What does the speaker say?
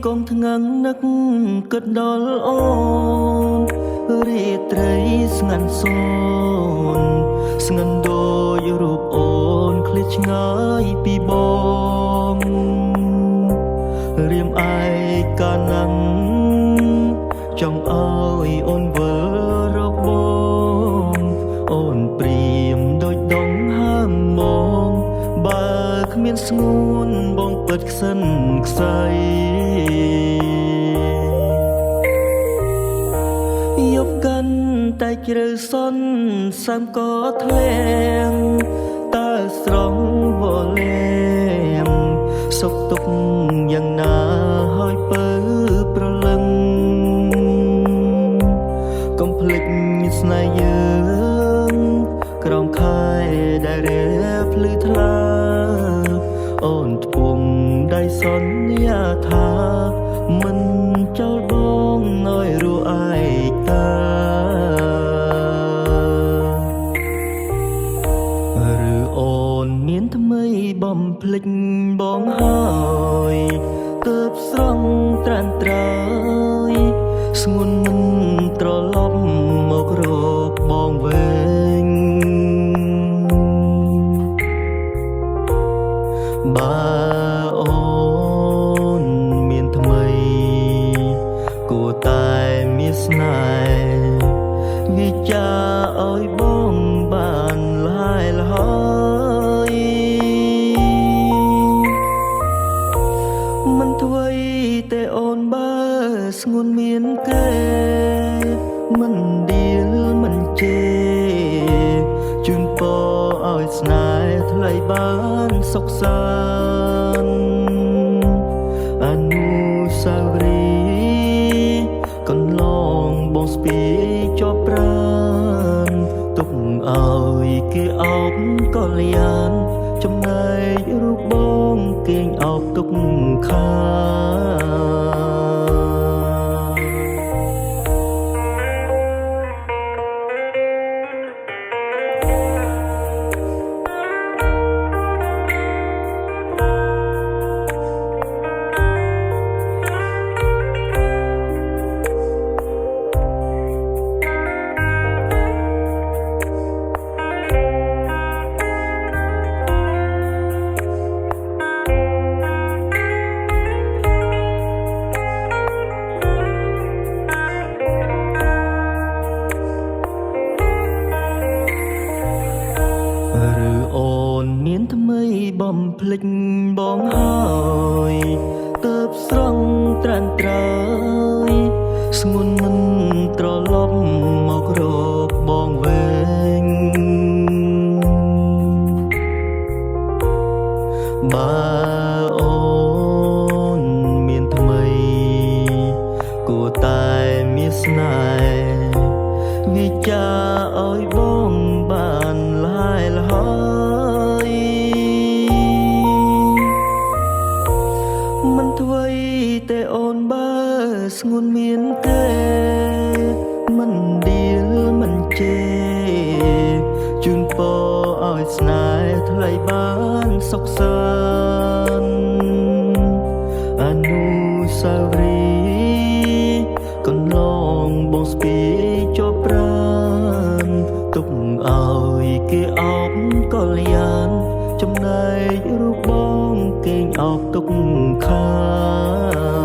កងថ្ងាំងនឹកគិតដល់អូនរាត្រីស្ងាត់សូនស្ងាត់ដោយរូបអូនឃ្លាតឆ្ងាយពីបងរៀមឯកាណាំងចង់ឲ្យអូនវិលរកបងអូនព្រៀមដូចដងហើមមកបើគ្មានស្ងួនបងពិតខ្សិនខ្សៃយប់កាន់តែជ្រៅសន់សាមក៏ធ្លាងតើស្រង់វលែងសុខទុក្ខយ៉ាងណាហើយពើប្រលឹងកុំភ្លេចស្នេហ៍យើងក្រោមខែដែលរាភ្លឺថ្លាអូនធ្ពងដៃសន្យាថាមិនចោលបងឲ្យរស់ឯកាឬអូនមានថ្មីបំភ្លេចបងហើយទើបស្រង់ត្រានត្រើយស្ងួនមិនត្រឡប់មករកបងវិញបើអូនមានថ្មីគួរតែមានស្នេហ៍វាចាឲ្យបងបានលហើយលហើយមិនធ្វេតែអូនបើស្ងួនមានគេមិនដៀលមិនជេរជូនពរឲ្យស្នេហ៍ថ្លៃបានសុខសាន្តអនុស្សាវរីយ៍កន្លងបងស្ពាយជាប់ប្រាណទុកឲ្យគេអោបកល្យានចំណែករូបបងគេងអោបទុកខាឬអូនមានថ្មីបំភ្លេចបងហើយទើបស្រង់ត្រានត្រើយស្ងួនមិនត្រឡប់មករកបងវិញបើអូនមានថ្មីគួរតែមានស្នេហ៍វាចាឲ្យបងបានលហើយលហើយមិនធ្វេតែអូនបើស្ងួនមានគេមិនដៀលមិនជេរជូនពរឲ្យស្នេហ៍ថ្លៃបានសុខសាន្តអនុស្សាវរីយ៍កន្លងបងស្ពាយជាប់ប្រាណទុកឲ្យគេអោបកល្យានចំណែករូបបងគេងអោបទុកខា